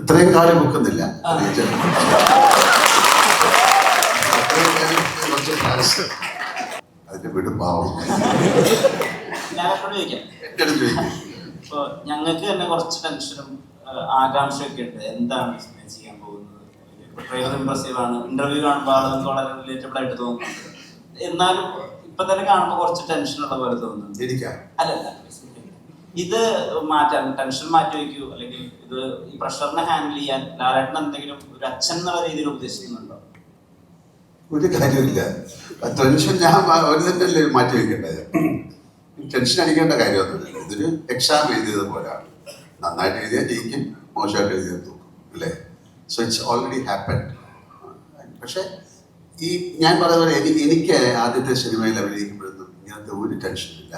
ഇത്രയും കാലം വെക്കുന്നില്ല. അതിന്റെ വീട് പാവം. എന്റെ അടുത്ത് ചോദിക്കും. ഇപ്പൊ ഞങ്ങൾക്ക് തന്നെ കുറച്ച് ടെൻഷനും ആകാംക്ഷയൊക്കെ ഉണ്ട്. എന്താണ് ചെയ്യാൻ പോകുന്നത്? ട്രെയിലർ ഇംപ്രസീവ് ആണ്, ഇന്റർവ്യൂ കാണുമ്പോൾ ആളുകൾക്ക് വളരെ റിലേറ്റബിൾ ആയിട്ട് തോന്നുന്നുണ്ട്. എന്നാലും ഇപ്പൊ തന്നെ കാണുമ്പോൾ കുറച്ച് ടെൻഷനുള്ള പോലെ തോന്നുന്നുണ്ട്. അല്ലല്ല, ഇത് മാറ്റാൻ ടെൻഷൻ മാറ്റി വയ്ക്കൂ, അല്ലെങ്കിൽ ഇത് ഈ പ്രഷറിനെ ഹാൻഡിൽ ചെയ്യാൻ ലാലേട്ടൻ എന്തെങ്കിലും ഒരു അച്ഛൻ എന്നുള്ള രീതിയിൽ ഉദ്ദേശിക്കുന്നുണ്ടോ? ഒരു കാര്യമില്ല. ടെൻഷൻ ഞാൻ ഒരു തന്നെയല്ലേ മാറ്റി വയ്ക്കേണ്ടത്. ടെൻഷൻ അടിക്കേണ്ട കാര്യമൊന്നുമില്ല. ഇതൊരു എക്സാം എഴുതിയത് പോലെയാണ്. നന്നായിട്ട് എഴുതിയാൽ ജയിക്കും, മോശമായിട്ട് എഴുതിയാൽ തോക്കും, അല്ലേ? So it's already happen. പക്ഷെ ഈ ഞാൻ പറയുന്നത് എനിക്ക് ആദ്യത്തെ സിനിമയിൽ അഭിനയിക്കുമ്പോഴൊന്നും ഇങ്ങനത്തെ ഒരു ടെൻഷനില്ല.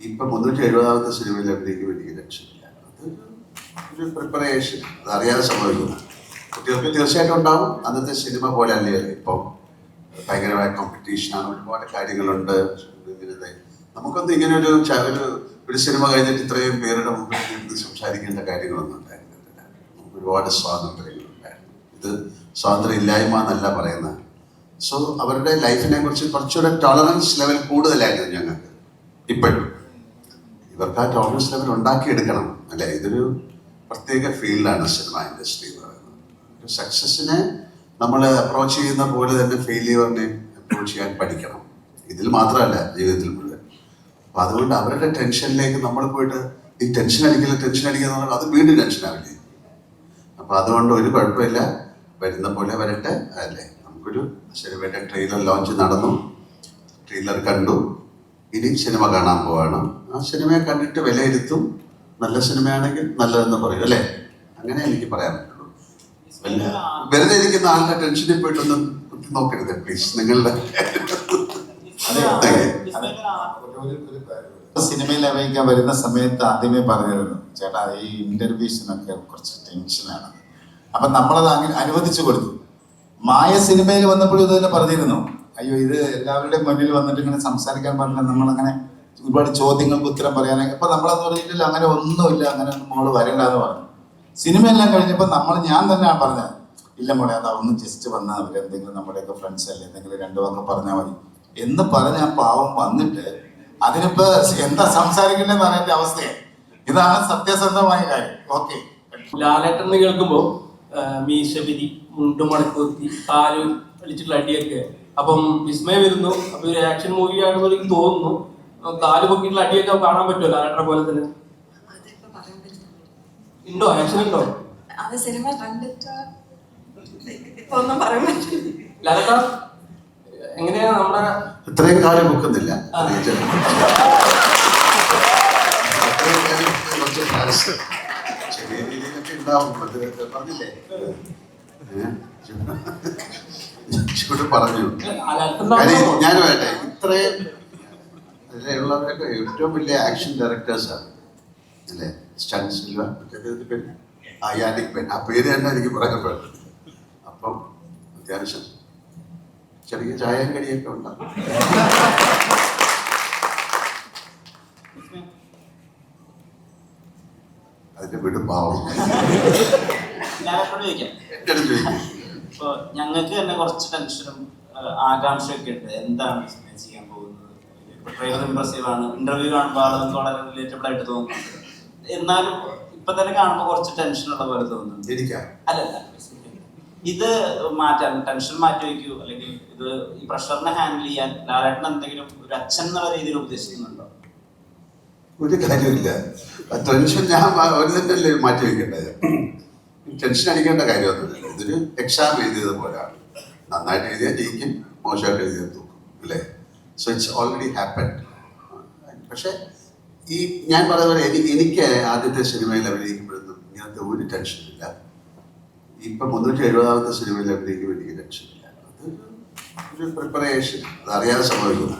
ഇപ്പം 370ാമത്തെ സിനിമയിൽ അഭിനയിക്കുമ്പോൾ എനിക്ക് ടെൻഷനില്ല. അതൊരു പ്രിപ്പറേഷൻ, അതറിയാതെ സംഭവിക്കുന്നു. കുട്ടികൾക്ക് തീർച്ചയായിട്ടും ഉണ്ടാവും. അന്നത്തെ സിനിമ പോലെ അല്ലേ ഇപ്പം ഭയങ്കരമായ കോമ്പറ്റീഷനാണ്, ഒരുപാട് കാര്യങ്ങളുണ്ട്. നമുക്കൊന്നും ഇങ്ങനെ ഒരു സിനിമ കഴിഞ്ഞിട്ട് ഇത്രയും പേരുടെ മുമ്പിൽ ഇരുന്ന് സംസാരിക്കേണ്ട കാര്യങ്ങളൊന്നും ഉണ്ടായിരുന്നില്ല. നമുക്ക് ഒരുപാട് സ്വാതന്ത്ര്യങ്ങളുണ്ടായിരുന്നു. ഇത് സ്വാതന്ത്ര്യം ഇല്ലായ്മ എന്നല്ല പറയുന്നത്. സോ അവരുടെ ലൈഫിനെ കുറിച്ച് കുറച്ചുകൂടെ ടോളറൻസ് ലെവൽ കൂടുതലായിരുന്നു ഞങ്ങൾക്ക്. ഇപ്പോഴും ഇവർക്ക് ആ ടോളറൻസ് ലെവൽ ഉണ്ടാക്കിയെടുക്കണം, അല്ലേ? ഇതൊരു പ്രത്യേക ഫീൽഡാണ് സിനിമ ഇൻഡസ്ട്രി എന്ന് പറയുന്നത്. സക്സസിനെ നമ്മൾ അപ്രോച്ച് ചെയ്യുന്ന പോലെ തന്നെ ഫെയിലിയറിനെ അപ്രോച്ച് ചെയ്യാൻ പഠിക്കണം. ഇതിൽ മാത്രമല്ല, ജീവിതത്തിൽ മുഴുവൻ. അപ്പം അതുകൊണ്ട് അവരുടെ ടെൻഷനിലേക്ക് നമ്മൾ പോയിട്ട് ഈ ടെൻഷൻ അടിക്കുക അത് വീണ്ടും ടെൻഷനാവില്ലേ? അപ്പം അതുകൊണ്ട് ഒരു കുഴപ്പമില്ല, വരുന്ന പോലെ വരട്ടെ, അല്ലേ? നമുക്കൊരു സിനിമയുടെ ട്രെയിലർ ലോഞ്ച് നടന്നു, ട്രെയിലർ കണ്ടു, ഇനി സിനിമ കാണാൻ പോവാണ്. ആ സിനിമയെ കണ്ടിട്ട് വിലയിരുത്തും. നല്ല സിനിമയാണെങ്കിൽ നല്ലതെന്ന് പറയും, അല്ലേ? അങ്ങനെ എനിക്ക് പറയാൻ പറ്റുള്ളൂ. വെറുതെ ഇരിക്കുന്ന ആളുടെ ടെൻഷനിൽ പോയിട്ടൊന്നും കുത്തി നോക്കരുത് പ്ലീസ്. നിങ്ങളുടെ സിനിമയിൽ അഭിനയിക്കാൻ വരുന്ന സമയത്ത് ആദ്യമേ പറഞ്ഞിരുന്നു, ചേട്ടാ ഈ ഇന്റർവ്യൂസിനൊക്കെ കുറച്ച് ടെൻഷനാണ്. അപ്പം നമ്മളത് അങ്ങനെ അനുവദിച്ചു കൊടുത്തു. മായ സിനിമയിൽ വന്നപ്പോഴും ഇത് തന്നെ പറഞ്ഞിരുന്നു, അയ്യോ ഇത് എല്ലാവരുടെയും മുന്നിൽ വന്നിട്ട് ഇങ്ങനെ സംസാരിക്കാൻ പാടില്ല, നമ്മളങ്ങനെ ഒരുപാട് ചോദ്യങ്ങൾക്ക് ഉത്തരം പറയാനൊക്കെ. അപ്പം നമ്മളെന്ന് പറഞ്ഞിട്ടില്ല, അങ്ങനെ ഒന്നുമില്ല, അങ്ങനെ ഒന്നും മോള് വരണ്ടെന്ന് പറഞ്ഞു. സിനിമയെല്ലാം കഴിഞ്ഞപ്പോൾ ഞാൻ തന്നെ പറഞ്ഞത്, ഇല്ല മോളെ അതാ ഒന്ന് ജസ്റ്റ് വന്നാൽ അവരെന്തെങ്കിലും നമ്മുടെയൊക്കെ ഫ്രണ്ട്സ് അല്ലേ എന്തെങ്കിലും രണ്ടു വാക്ക് പറഞ്ഞാൽ മതി എന്ന് പറഞ്ഞ ആ പാവം വന്നിട്ട് അതിനിപ്പോ എന്താ സംസാരിക്കേണ്ടതെന്ന് അറിയേണ്ട അവസ്ഥയാണ്. ഇതാണ് സത്യസന്ധമായ കാര്യം. ഓക്കെ, ലാലേട്ടൻ എന്ന് കേൾക്കുമ്പോ മീശവിരി, മുണ്ടുമടക്കുത്തി, കാല് വലിച്ചിട്ടുള്ള അടിയൊക്കെ. അപ്പം വിസ്മയ വരുന്നു. അപ്പൊ ഒരു ആക്ഷൻ മൂവി ആണെന്ന് എനിക്ക് തോന്നുന്നു. കാല് പൊക്കിയിട്ടുള്ള അടിയൊക്കെ കാണാൻ പറ്റുമോ ലാലേട്ടനെ പോലെ തന്നെ? ഉണ്ടോ, ആക്ഷൻ ഉണ്ടോ? ലാലേട്ട എങ്ങനെയാ നമ്മുടെ ഇത്രയും കാലം വെക്കുന്നില്ല. ചെറിയ രീതിയിലൊക്കെ ഉണ്ടാവും. പറഞ്ഞില്ലേ, ചൂട് പറഞ്ഞു. ഞാൻ വേട്ടെ, ഇത്രയും അതിലുള്ളവരൊക്കെ ഏറ്റവും വലിയ ആക്ഷൻ ഡയറക്ടേഴ്സാണ്, അല്ലേ? സ്റ്റൺ സിൽവ, യാനിക് പെൻ, ആ പേര് തന്നെ എനിക്ക് പറയാൻ പറ്റും. അപ്പം അത്യാവശ്യം ചെറിയ ചായയും കടിയൊക്കെ ഉണ്ടാകും. അതിന്റെ വീട് പാവം. എന്റെ അടുത്ത് ചോദിക്കും. ഇപ്പൊ ഞങ്ങൾക്ക് തന്നെ കുറച്ച് ടെൻഷനും ആകാംക്ഷയൊക്കെ ഉണ്ട്. എന്താണ് ചെയ്യാൻ പോകുന്നത്? ഇപ്പൊ ട്രെയിലർ ഇംപ്രസീവ് ആണ്, ഇന്റർവ്യൂ കാണുമ്പോൾ ആളുകൾക്ക് വളരെ റിലേറ്റബിൾ ആയിട്ട് തോന്നുന്നുണ്ട്. എന്നാലും ഇപ്പൊ തന്നെ കാണുമ്പോൾ കുറച്ച് ടെൻഷനുള്ള പോലെ തോന്നുന്നുണ്ട്. അല്ലല്ല, ഇത് മാറ്റാൻ ടെൻഷൻ മാറ്റി വയ്ക്കൂ, അല്ലെങ്കിൽ ഇത് ഈ പ്രഷറിനെ ഹാൻഡിൽ ചെയ്യാൻ ലാലേട്ടൻ എന്തെങ്കിലും ഒരു അച്ഛൻ എന്നുള്ള രീതിയിൽ ഉദ്ദേശിക്കുന്നുണ്ടോ? ഒരു കാര്യമില്ല. ടെൻഷൻ ഞാൻ ഒരു തന്നെയല്ലേ മാറ്റി വയ്ക്കേണ്ടത്. ടെൻഷൻ അടിക്കേണ്ട കാര്യമൊന്നുമില്ല. ഇതൊരു എക്സാം എഴുതിയത് പോലെയാണ്. നന്നായിട്ട് എഴുതിയാൽ ജയിക്കും, മോശമായിട്ട് എഴുതിയാൽ തോക്കും, അല്ലേ? So it's already happen. പക്ഷെ ഈ ഞാൻ പറയുന്നത് എനിക്ക് ആദ്യത്തെ സിനിമയിൽ അഭിനയിക്കുമ്പോഴൊന്നും ഇങ്ങനത്തെ ഒരു ടെൻഷനില്ല. ഇപ്പം 370ാമത്തെ സിനിമയിൽ അഭിനയിക്കുമ്പോൾ എനിക്ക് ടെൻഷനില്ല. അതൊരു പ്രിപ്പറേഷൻ, അതറിയാതെ സംഭവിക്കുന്നു.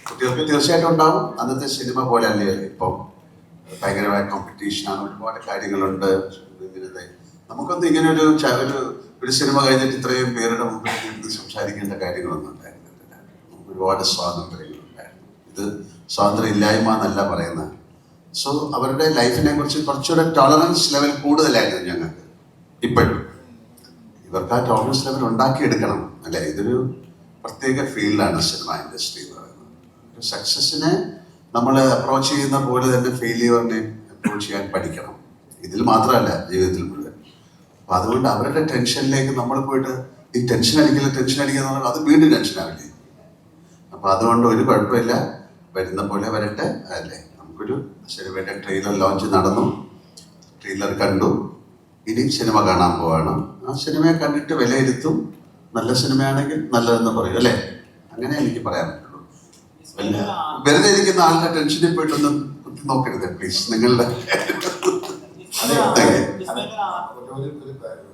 കുട്ടികൾക്ക് തീർച്ചയായിട്ടും ഉണ്ടാവും. അന്നത്തെ സിനിമ പോലെ അല്ലേ ഇപ്പം ഭയങ്കരമായ കോമ്പറ്റീഷനാണ്, ഒരുപാട് കാര്യങ്ങളുണ്ട്. നമുക്കൊന്നും ഇങ്ങനെ ഒരു സിനിമ കഴിഞ്ഞിട്ട് ഇത്രയും പേരുടെ മുമ്പിൽ ഇരുന്ന് സംസാരിക്കേണ്ട കാര്യങ്ങളൊന്നും ഉണ്ടായിരുന്നില്ല. നമുക്ക് ഒരുപാട് സ്വാതന്ത്ര്യങ്ങളുണ്ടായിരുന്നു. ഇത് സ്വാതന്ത്ര്യം ഇല്ലായ്മ എന്നല്ല പറയുന്നത്. സോ അവരുടെ ലൈഫിനെ കുറിച്ച് കുറച്ചുകൂടെ ടോളറൻസ് ലെവൽ കൂടുതലായിരുന്നു ഞങ്ങൾക്ക്. ഇപ്പോഴും ഇവർക്ക് ആ ടോളറൻസ് ലെവൽ ഉണ്ടാക്കിയെടുക്കണം അല്ലെ. ഇതൊരു പ്രത്യേക ഫീൽഡാണ് സിനിമ ഇൻഡസ്ട്രി എന്ന് പറയുന്നത്. ഒരു സക്സസിനെ നമ്മൾ അപ്രോച്ച് ചെയ്യുന്ന പോലെ തന്നെ ഫെയിലിയറിനെ അപ്രോച്ച് ചെയ്യാൻ പഠിക്കണം. ഇതിൽ മാത്രമല്ല, ജീവിതത്തിൽ മുഴുവൻ. അപ്പം അതുകൊണ്ട് അവരുടെ ടെൻഷനിലേക്ക് നമ്മൾ പോയിട്ട് ഈ ടെൻഷൻ അടിക്കില്ല എന്ന് പറഞ്ഞാൽ അത് വീണ്ടും ടെൻഷനാവില്ലേ. അപ്പം അതുകൊണ്ട് ഒരു കുഴപ്പമില്ല, വരുന്ന പോലെ വരട്ടെ അല്ലേ. നമുക്കൊരു സിനിമയുടെ ട്രെയിലർ ലോഞ്ച് നടന്നു, ട്രെയിലർ കണ്ടു, ഇനി സിനിമ കാണാൻ പോവാണ്. ആ സിനിമയെ കണ്ടിട്ട് വിലയിരുത്തും. നല്ല സിനിമയാണെങ്കിൽ നല്ലതെന്ന് പറയും അല്ലേ. അങ്ങനെ എനിക്ക് പറയാൻ പറ്റുള്ളൂ. വെറുതെ ഇരിക്കുന്ന ആളുടെ ടെൻഷനിൽ പോയിട്ടൊന്നും കുത്തി നോക്കരുത് പ്ലീസ്. നിങ്ങളുടെ അതെ. വിസ്മയ ഒരു